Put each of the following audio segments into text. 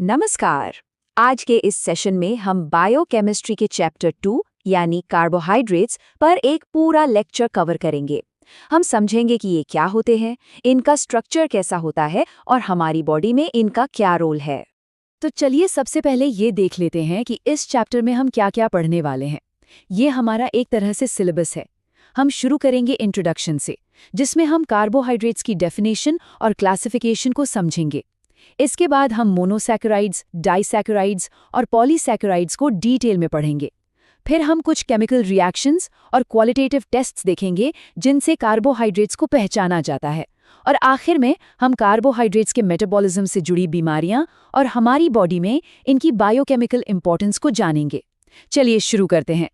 नमस्कार। आज के इस सेशन में हम बायोकेमिस्ट्री के चैप्टर 2 यानी कार्बोहाइड्रेट्स पर एक पूरा लेक्चर कवर करेंगे। हम समझेंगे कि ये क्या होते हैं, इनका स्ट्रक्चर कैसा होता है और हमारी बॉडी में इनका क्या रोल है। तो चलिए सबसे पहले ये देख लेते हैं कि इस चैप्टर में हम क्या क्या पढ़ने वाले हैं। ये हमारा एक तरह से सिलेबस है। हम शुरू करेंगे इंट्रोडक्शन से, जिसमें हम कार्बोहाइड्रेट्स की डेफिनेशन और क्लासिफिकेशन को समझेंगे। इसके बाद हम मोनोसैकेराइड्स, डाइसैकेराइड्स और पॉलीसैकेराइड्स को डिटेल में पढ़ेंगे। फिर हम कुछ केमिकल रिएक्शंस और क्वालिटेटिव टेस्ट्स देखेंगे जिनसे कार्बोहाइड्रेट्स को पहचाना जाता है। और आखिर में हम कार्बोहाइड्रेट्स के मेटाबॉलिज्म से जुड़ी बीमारियां और हमारी बॉडी में इनकी बायोकेमिकल इंपॉर्टेंस को जानेंगे। चलिए शुरू करते हैं।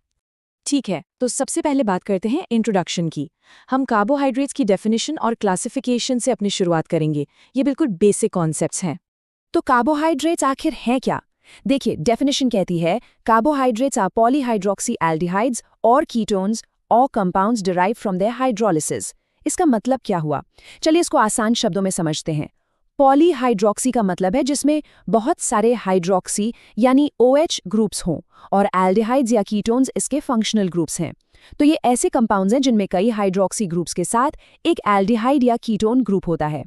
ठीक है, तो सबसे पहले बात करते हैं इंट्रोडक्शन की। हम कार्बोहाइड्रेट्स की डेफिनेशन और क्लासिफिकेशन से अपनी शुरुआत करेंगे। ये बिल्कुल बेसिक कॉन्सेप्ट्स हैं। तो कार्बोहाइड्रेट्स आखिर हैं क्या? देखिए, डेफिनेशन कहती है कार्बोहाइड्रेट्स आर पॉलीहाइड्रोक्सी एल्डिहाइड्स और कीटोन्स और compounds derived from their hydrolysis. इसका मतलब क्या हुआ? चलिए इसको आसान शब्दों में समझते हैं। पॉलीहाइड्रोक्सी का मतलब है जिसमें बहुत सारे हाइड्रोक्सी यानी OH ग्रुप्स हों, और एल्डिहाइड्स या कीटोन्स इसके फंक्शनल ग्रुप्स हैं। तो ये ऐसे कंपाउंड्स हैं जिनमें कई हाइड्रोक्सी ग्रुप्स के साथ एक एल्डिहाइड या कीटोन ग्रुप होता है।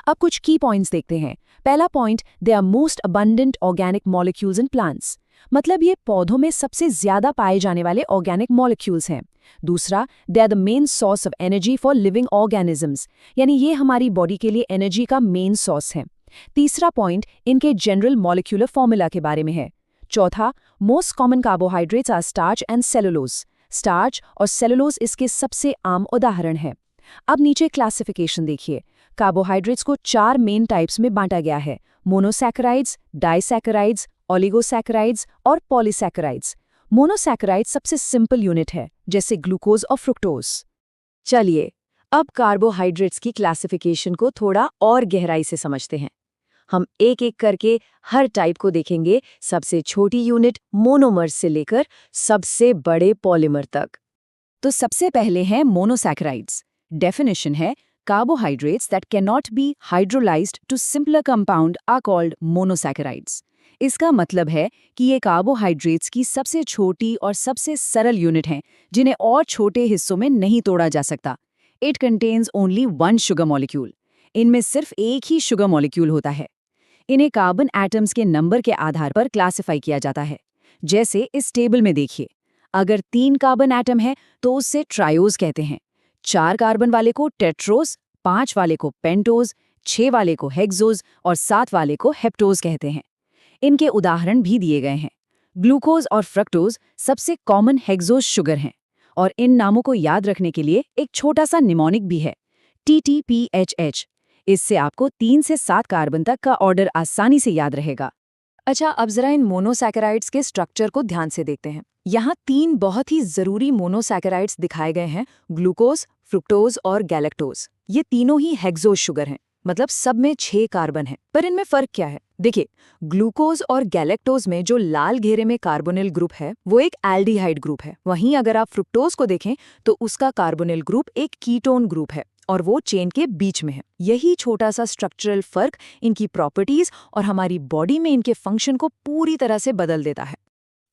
अब कुछ की पॉइंट्स देखते हैं। पहला point, they are most abundant organic molecules in plants. मतलब ये पौधों में सबसे ज्यादा पाए जाने वाले ऑर्गेनिक मॉलिक्यूल्स हैं। दूसरा, they are the main source of energy for living organisms, यानी ये हमारी बॉडी के लिए एनर्जी का मेन सोर्स है। तीसरा पॉइंट इनके जनरल मॉलिक्यूलर फॉर्मूला के बारे में है। चौथा, most common carbohydrates are starch and cellulose. Starch और सेलुलोज इसके सबसे आम उदाहरण हैं। अब नीचे क्लासिफिकेशन देखिए। कार्बोहाइड्रेट्स को 4 मेन टाइप्स में बांटा गया है: मोनोसैकेराइड्स, डाइसैकेराइड्स, ओलिगोसैकेराइड्स और पॉलीसैकेराइड्स। मोनोसैकेराइड्स सबसे सिंपल यूनिट है, जैसे ग्लूकोज और फ्रुक्टोज। चलिए, अब कार्बोहाइड्रेट्स की क्लासिफिकेशन को थोड़ा और गहराई से समझते हैं। हम एक एक करके हर टाइप को देखेंगे, सबसे छोटी यूनिट मोनोमर से लेकर सबसे बड़े पॉलीमर तक। तो सबसे पहले हैं मोनोसैकेराइड्स। डेफिनेशन है carbohydrates that cannot be hydrolysed to simpler compound are called monosaccharides. इसका मतलब है कि ये कार्बोहाइड्रेट्स की सबसे छोटी और सबसे सरल यूनिट हैं जिन्हें और छोटे हिस्सों में नहीं तोड़ा जा सकता। It contains only 1 sugar molecule. इनमें सिर्फ एक ही शुगर मॉलिक्यूल होता है। इन्हें कार्बन एटम्स के नंबर के आधार पर क्लासिफाई किया जाता है। जैसे इस टेबल में देखिए, अगर 3 कार्बन एटम है तो उससे ट्रायोज कहते हैं। 4 कार्बन वाले को टेट्रोज, 5 वाले को पेंटोज, 6 वाले को हेक्सोज और 7 वाले को हेप्टोज कहते हैं। इनके उदाहरण भी दिए गए हैं। ग्लूकोज और फ्रक्टोज सबसे कॉमन हेक्सोज शुगर हैं, और इन नामों को याद रखने के लिए एक छोटा सा निमोनिक भी है, TTPHH। इससे आपको 3 से 7 कार्बन तक का ऑर्डर आसानी से याद रहेगा। अच्छा, अब जरा इन मोनोसैकेराइड्स के स्ट्रक्चर को ध्यान से देखते हैं। यहाँ 3 बहुत ही जरूरी मोनोसैकेराइड्स दिखाए गए हैं: ग्लूकोज, फ्रुक्टोज और गैलेक्टोज। ये तीनों ही हेक्सोज शुगर हैं, मतलब सब में 6 कार्बन हैं। पर इनमें फर्क क्या है? देखिए, ग्लूकोज और गैलेक्टोज में जो लाल घेरे में कार्बोनिल ग्रुप है वो एक एल्डिहाइड ग्रुप है। वहीं अगर आप फ्रुक्टोज को देखें तो उसका कार्बोनिल ग्रुप एक कीटोन ग्रुप है और वो चेन के बीच में है। यही छोटा सा स्ट्रक्चरल फर्क इनकी प्रॉपर्टीज और हमारी बॉडी में इनके फंक्शन को पूरी तरह से बदल देता है।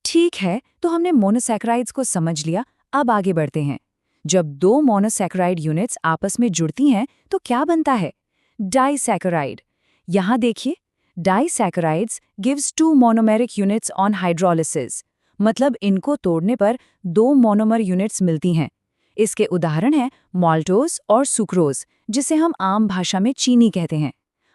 ठीक है, तो हमने मोनोसैकेराइड्स को समझ लिया। अब आगे बढ़ते हैं। जब 2 मोनोसैकेराइड यूनिट्स आपस में जुड़ती हैं तो क्या बनता है? डाइसैकेराइड। यहाँ देखिए, disaccharides gives 2 monomeric units on hydrolysis. मतलब इनको तोड़ने पर 2 मोनोमर यूनिट्स मिलती हैं। इसके उदाहरण हैं माल्टोज और सुक्रोज, जिसे हम आम भाषा में चीनी कहते हैं।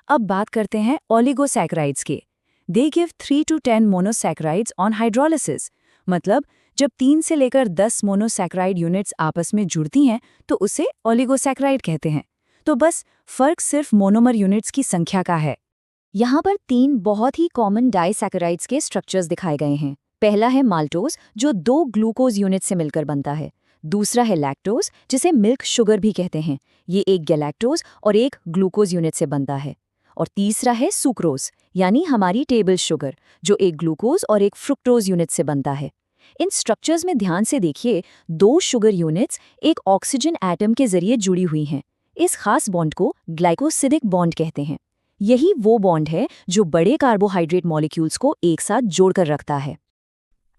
अब बात करते हैं ओलिगोसैकेराइड्स के। They give 3 to 10 monosaccharides on hydrolysis. मतलब जब 3 से लेकर 10 मोनोसैकेराइड यूनिट्स आपस में जुड़ती हैं तो उसे ओलिगोसैकेराइड कहते हैं। तो बस फर्क सिर्फ मोनोमर यूनिट्स की संख्या का है। यहाँ पर 3 बहुत ही कॉमन डाइसैकेराइड्स के स्ट्रक्चर्स दिखाए गए हैं। पहला है माल्टोज, जो 2 ग्लूकोज यूनिट से मिलकर बनता है। दूसरा है लैक्टोज, जिसे मिल्क शुगर भी कहते हैं। ये एक गैलेक्टोज और एक ग्लूकोज यूनिट से बनता है। और तीसरा है सुक्रोज, यानी हमारी टेबल शुगर, जो एक ग्लूकोज और एक फ्रुक्टोज यूनिट से बनता है। इन स्ट्रक्चर्स में ध्यान से देखिए, 2 शुगर यूनिट्स एक ऑक्सीजन एटम के जरिए जुड़ी हुई हैं। इस खास बॉन्ड को ग्लाइकोसिडिक बॉन्ड कहते हैं। यही वो बॉन्ड है जो बड़े कार्बोहाइड्रेट मॉलिक्यूल्स को एक साथ जोड़कर रखता है।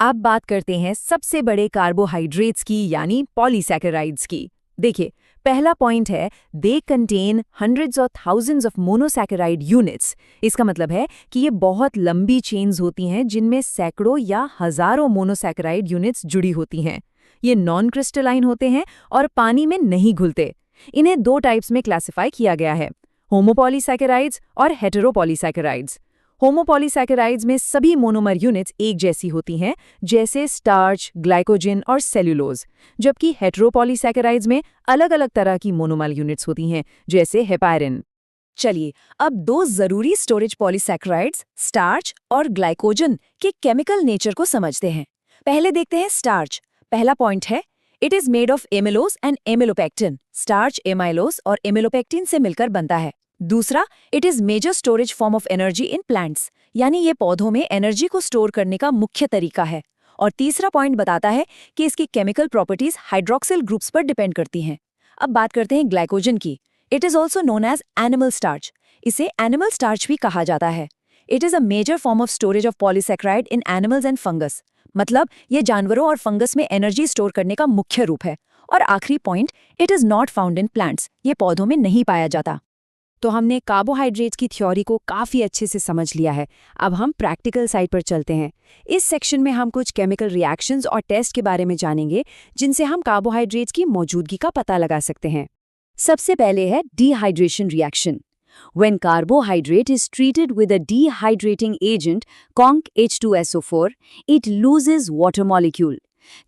अब बात करते हैं सबसे बड़े कार्बोहाइड्रेट्स की यानी पॉलीसैकेराइड्स की। देखिए, पहला पॉइंट है दे कंटेन हंड्रेड्स और थाउजेंड्स ऑफ मोनोसैकेराइड यूनिट्स। इसका मतलब है कि ये बहुत लंबी चेन्स होती हैं जिनमें सैकड़ों या हजारों मोनोसैकेराइड यूनिट्स जुड़ी होती हैं। ये नॉन क्रिस्टलाइन होते हैं और पानी में नहीं घुलते। इन्हें दो टाइप्स में क्लासिफाई किया गया है, होमोपॉलीसैकेराइड्स और हेटेरोपॉलीसैकेराइड्स। होमोपॉलीसैकेराइड्स में सभी मोनोमर यूनिट्स एक जैसी होती हैं, जैसे स्टार्च, ग्लाइकोजन और सेल्यूलोज, जबकि हेटेरोपॉलीसैकेराइड्स में अलग-अलग तरह की मोनोमर यूनिट्स होती हैं, जैसे हेपारिन। चलिए, अब दो जरूरी स्टोरेज पॉलीसैकेराइड्स, स्टार्च और ग्लाइकोजन के केमिकल नेचर को समझते हैं। पहले देखते हैं स्टार्च। पहला पॉइंट है it is made of amylose and amylopectin. Starch amylose और एमिलोपेक्टिन से मिलकर बनता है। दूसरा, it is major storage form of energy in plants, यानी ये पौधों में एनर्जी को स्टोर करने का मुख्य तरीका है। और तीसरा पॉइंट बताता है कि इसकी केमिकल प्रॉपर्टीज हाइड्रोक्सिल ग्रुप्स पर डिपेंड करती हैं। अब बात करते हैं ग्लाइकोजन की। It is also known as animal starch. इसे एनिमल स्टार्च भी कहा जाता है। It is a major form of storage of polysaccharide in animals and fungus. मतलब ये जानवरों और फंगस में एनर्जी स्टोर करने का मुख्य रूप है। और आखिरी point, it is not found in plants. ये पौधों में नहीं पाया जाता। तो हमने कार्बोहाइड्रेट्स की थ्योरी को काफ़ी अच्छे से समझ लिया है। अब हम प्रैक्टिकल साइड पर चलते हैं। इस सेक्शन में हम कुछ केमिकल रिएक्शंस और टेस्ट के बारे में जानेंगे, जिनसे हम कार्बोहाइड्रेट्स की मौजूदगी का पता लगा सकते हैं। सबसे पहले है dehydration reaction. When carbohydrate is treated with a dehydrating agent, conc H2SO4, it loses water molecule.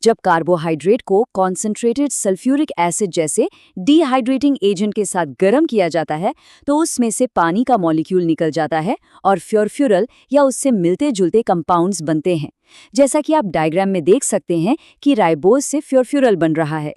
जब कार्बोहाइड्रेट को कॉन्सेंट्रेटेड सल्फ्यूरिक एसिड जैसे डिहाइड्रेटिंग एजेंट के साथ गर्म किया जाता है, तो उसमें से पानी का मॉलिक्यूल निकल जाता है और फ्योरफ्यूरल या उससे मिलते जुलते कंपाउंड्स बनते हैं। जैसा कि आप डायग्राम में देख सकते हैं कि राइबोज से फ्योरफ्यूरल बन रहा है।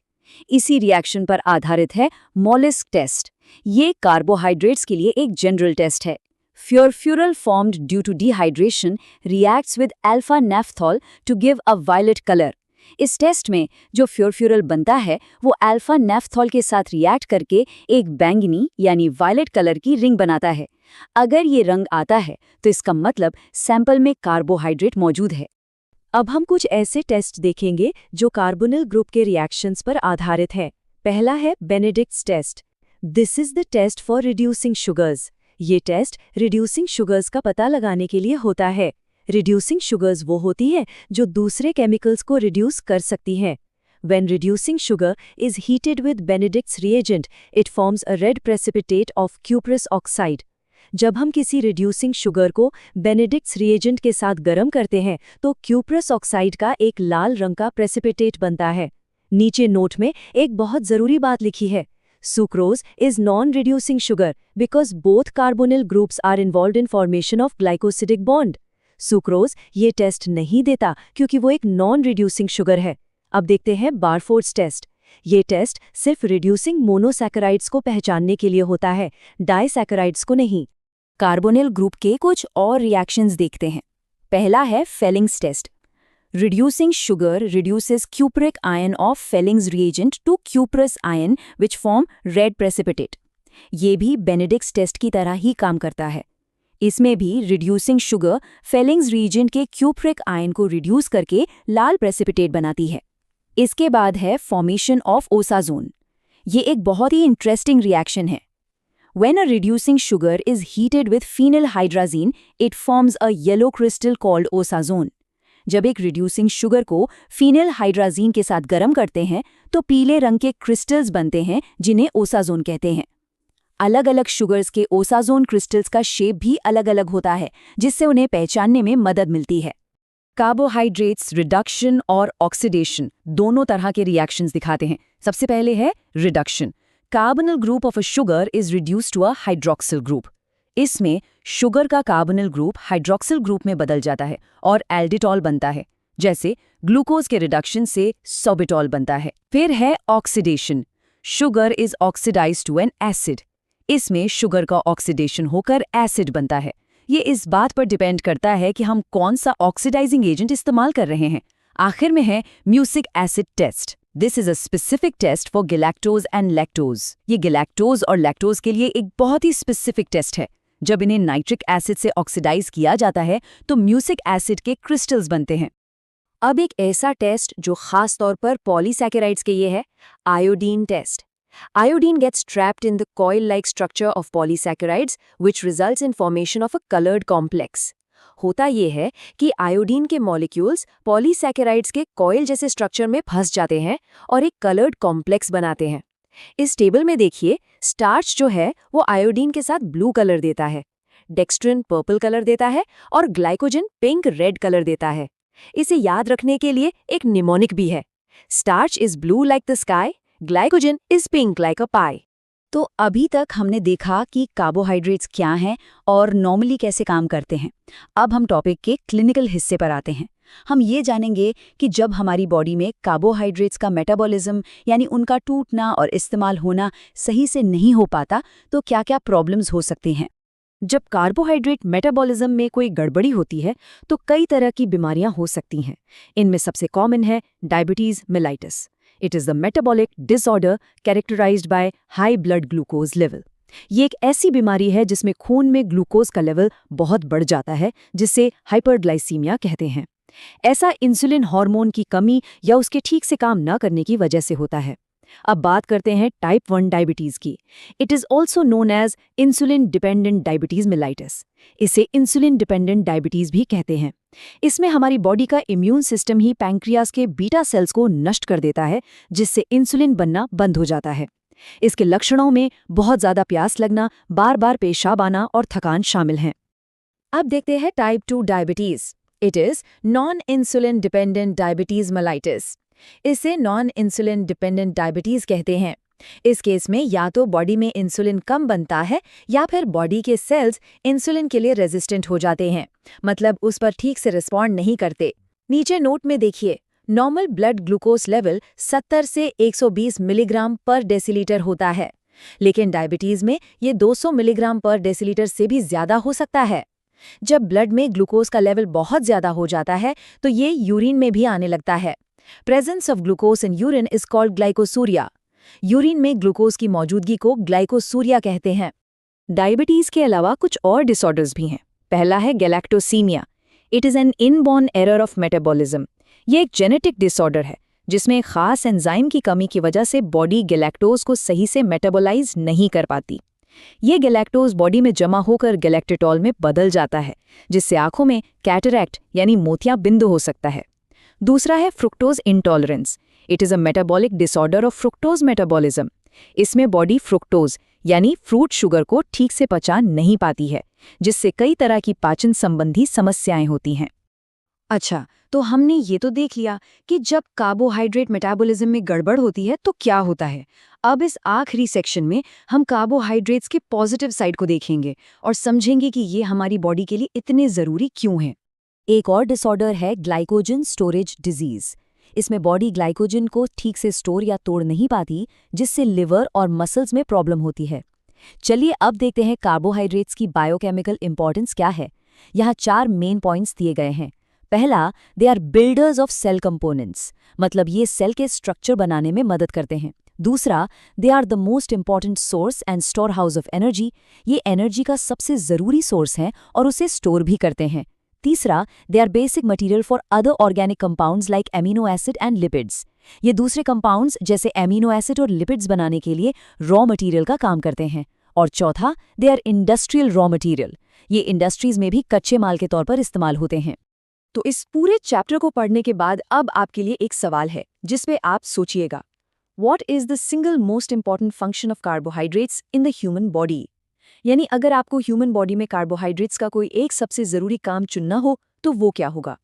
इसी रिएक्शन पर आधारित है मोलिस्क टेस्ट। ये कार्बोहाइड्रेट्स के लिए एक जनरल टेस्ट है। फ्योरफ्यूरल formed due to dehydration reacts with alpha naphthol to give a violet color. इस टेस्ट में जो फ्योरफ्यूरल बनता है वो अल्फा नेफ्थॉल के साथ रिएक्ट करके एक बैंगनी यानी वायलेट कलर की रिंग बनाता है। अगर ये रंग आता है तो इसका मतलब सैंपल में कार्बोहाइड्रेट मौजूद है। अब हम कुछ ऐसे टेस्ट देखेंगे जो कार्बोनिल ग्रुप के रिएक्शंस पर आधारित है। पहला है Benedict's test. This is the test for reducing sugars. ये टेस्ट रिड्यूसिंग शुगर्स का पता लगाने के लिए होता है। रिड्यूसिंग शुगर्स वो होती है जो दूसरे केमिकल्स को रिड्यूस कर सकती हैं। When reducing sugar is heated with Benedict's reagent, it forms a red precipitate of cuprous oxide. जब हम किसी रिड्यूसिंग शुगर को बेनेडिक्ट्स रिएजेंट के साथ गर्म करते हैं तो क्यूप्रस ऑक्साइड का एक लाल रंग का प्रेसिपिटेट बनता है। नीचे नोट में एक बहुत जरूरी बात लिखी है। Sucrose is non-reducing sugar because both carbonyl groups are involved in formation of glycosidic bond. Sucrose ये टेस्ट नहीं देता क्योंकि वो एक नॉन-रिड्यूसिंग शुगर है। अब देखते हैं बारफोर्ड्स टेस्ट। ये टेस्ट सिर्फ रिड्यूसिंग मोनोसैकेराइड्स को पहचानने के लिए होता है, डाइसैकेराइड्स को नहीं। कार्बोनिल ग्रुप के कुछ और रिएक्शंस देखते हैं। पहला है Fehling's test. Reducing sugar reduces cupric ion of Felling's reagent to cuprous ion which form red precipitate. ये भी बेनेडिक्ट्स टेस्ट की तरह ही काम करता है। इसमें भी रिड्यूसिंग शुगर Felling's reagent के cupric ion को रिड्यूस करके लाल प्रेसिपिटेट बनाती है। इसके बाद है फॉर्मेशन ऑफ ओसाजोन। ये एक बहुत ही इंटरेस्टिंग रिएक्शन है। When a reducing sugar is heated with phenylhydrazine, it forms a yellow crystal called osazone. जब एक रिड्यूसिंग शुगर को फीनिल हाइड्राजीन के साथ गर्म करते हैं तो पीले रंग के क्रिस्टल्स बनते हैं जिन्हें ओसाजोन कहते हैं। अलग अलग शुगर्स के ओसाजोन क्रिस्टल्स का शेप भी अलग अलग होता है, जिससे उन्हें पहचानने में मदद मिलती है। कार्बोहाइड्रेट्स रिडक्शन और ऑक्सीडेशन दोनों तरह के रिएक्शंस दिखाते हैं। सबसे पहले है reduction. Carbonyl group of a sugar is reduced to a hydroxyl group. इसमें शुगर का कार्बोनिल ग्रुप हाइड्रोक्सिल ग्रुप में बदल जाता है और एल्डिटॉल बनता है। जैसे ग्लूकोज के रिडक्शन से सोबिटॉल बनता है। फिर है oxidation. Sugar is oxidised to an acid. इसमें शुगर का ऑक्सीडेशन होकर एसिड बनता है। ये इस बात पर डिपेंड करता है कि हम कौन सा ऑक्सीडाइजिंग एजेंट इस्तेमाल कर रहे हैं। आखिर में है mucic acid test. This is a specific test for galactose and lactose. ये गैलेक्टोज और लैक्टोज के लिए एक बहुत ही स्पेसिफिक टेस्ट है। जब इन्हें नाइट्रिक एसिड से ऑक्सीडाइज किया जाता है तो म्यूसिक एसिड के क्रिस्टल्स बनते हैं। अब एक ऐसा टेस्ट जो खास तौर पर पॉलीसैकेराइड्स के लिए है, iodine test. Iodine gets trapped in the coil-like structure of polysaccharides, which results in formation of a colored complex. होता ये है कि आयोडीन के मॉलिक्यूल्स पॉलीसैकेराइड्स के कॉइल जैसे स्ट्रक्चर में फंस जाते हैं और एक कलर्ड कॉम्प्लेक्स बनाते हैं। इस टेबल में देखिए, स्टार्च जो है वो आयोडीन के साथ ब्लू कलर देता है, डेक्स्ट्रिन पर्पल कलर देता है और ग्लाइकोजन पिंक रेड कलर देता है। इसे याद रखने के लिए एक निमोनिक भी है, starch is blue like the sky, glycogen is pink like a pie. तो अभी तक हमने देखा कि कार्बोहाइड्रेट्स क्या हैं और नॉर्मली कैसे काम करते हैं। अब हम टॉपिक के क्लिनिकल हिस्से पर आते हैं। हम ये जानेंगे कि जब हमारी बॉडी में कार्बोहाइड्रेट्स का मेटाबॉलिज्म यानी उनका टूटना और इस्तेमाल होना सही से नहीं हो पाता तो क्या क्या प्रॉब्लम्स हो सकती हैं। जब कार्बोहाइड्रेट मेटाबॉलिज्म में कोई गड़बड़ी होती है तो कई तरह की बीमारियां हो सकती हैं। इनमें सबसे कॉमन है diabetes mellitus. It is the metabolic disorder characterized by high blood glucose level. ये एक ऐसी बीमारी है जिसमें खून में ग्लूकोज का लेवल बहुत बढ़ जाता है, जिसे हाइपरग्लाइसीमिया कहते हैं। ऐसा इंसुलिन हार्मोन की कमी या उसके ठीक से काम न करने की वजह से होता है। अब बात करते हैं टाइप 1 डायबिटीज की। It is also known as insulin dependent diabetes mellitus. इसे इंसुलिन डिपेंडेंट डायबिटीज भी कहते हैं। इसमें हमारी बॉडी का इम्यून सिस्टम ही पैंक्रियाज के बीटा सेल्स को नष्ट कर देता है, जिससे इंसुलिन बनना बंद हो जाता है। इसके लक्षणों में बहुत ज्यादा प्यास लगना, बार बार पेशाब आना और थकान शामिल हैं। अब देखते हैं type 2 diabetes. It is non insulin dependent diabetes mellitus. इसे नॉन इंसुलिन डिपेंडेंट डायबिटीज कहते हैं। इस केस में या तो बॉडी में इंसुलिन कम बनता है या फिर बॉडी के सेल्स इंसुलिन के लिए रेजिस्टेंट हो जाते हैं, मतलब उस पर ठीक से रिस्पॉन्ड नहीं करते। नीचे नोट में देखिए, नॉर्मल ब्लड ग्लूकोज लेवल 70 से 120 मिलीग्राम पर डेसीलीटर होता है, लेकिन डायबिटीज में ये 200 मिलीग्राम पर डेसीलीटर से भी ज्यादा हो सकता है। जब ब्लड में ग्लूकोज का लेवल बहुत ज्यादा हो जाता है तो ये यूरिन में भी आने लगता है। Presence of glucose in urine is called glycosuria. Urine में ग्लूकोज की मौजूदगी को ग्लाइकोसूरिया कहते हैं। डायबिटीज के अलावा कुछ और डिसऑर्डर्स भी हैं। पहला है galactosaemia. It is an inborn error of metabolism. ये एक जेनेटिक डिसऑर्डर है जिसमें खास एंजाइम की कमी की वजह से बॉडी गैलेक्टोज को सही से मेटाबोलाइज नहीं कर पाती। ये गैलेक्टोज बॉडी में जमा होकर गैलेक्टेटॉल में बदल जाता है, जिससे आंखों में कैटरैक्ट यानी मोतिया बिंदु हो सकता है। दूसरा है fructose intolerance. It is a metabolic disorder of fructose metabolism. इसमें बॉडी फ्रुक्टोज यानी फ्रूट शुगर को ठीक से पचा नहीं पाती है, जिससे कई तरह की पाचन संबंधी समस्याएं होती हैं। अच्छा, तो हमने ये तो देख लिया कि जब कार्बोहाइड्रेट मेटाबॉलिज्म में गड़बड़ होती है तो क्या होता है। अब इस आखिरी सेक्शन में हम कार्बोहाइड्रेट्स के पॉजिटिव साइड को देखेंगे और समझेंगे कि ये हमारी बॉडी के लिए इतने ज़रूरी क्यों हैं। एक और डिसऑर्डर है ग्लाइकोजन स्टोरेज डिजीज। इसमें बॉडी ग्लाइकोजन को ठीक से स्टोर या तोड़ नहीं पाती, जिससे लिवर और मसल्स में प्रॉब्लम होती है। चलिए अब देखते हैं कार्बोहाइड्रेट्स की बायोकेमिकल इंपॉर्टेंस क्या है। यहाँ 4 मेन पॉइंट्स दिए गए हैं। पहला, they are builders of cell components, मतलब ये सेल के स्ट्रक्चर बनाने में मदद करते हैं। दूसरा, they are the most important source and store house of energy, ये एनर्जी का सबसे ज़रूरी सोर्स हैं और उसे स्टोर भी करते हैं। तीसरा, they are basic material for other organic compounds like amino acid and lipids, ये दूसरे कंपाउंड्स जैसे एमिनो एसिड और लिपिड्स बनाने के लिए रॉ मटेरियल का काम करते हैं। और चौथा, they are industrial raw material, ये इंडस्ट्रीज में भी कच्चे माल के तौर पर इस्तेमाल होते हैं। तो इस पूरे चैप्टर को पढ़ने के बाद अब आपके लिए एक सवाल है जिसपे आप सोचिएगा, what is the single most important function of carbohydrates in the human body. यानी अगर आपको ह्यूमन बॉडी में कार्बोहाइड्रेट्स का कोई एक सबसे ज़रूरी काम चुनना हो तो वो क्या होगा।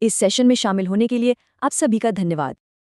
इस सेशन में शामिल होने के लिए आप सभी का धन्यवाद।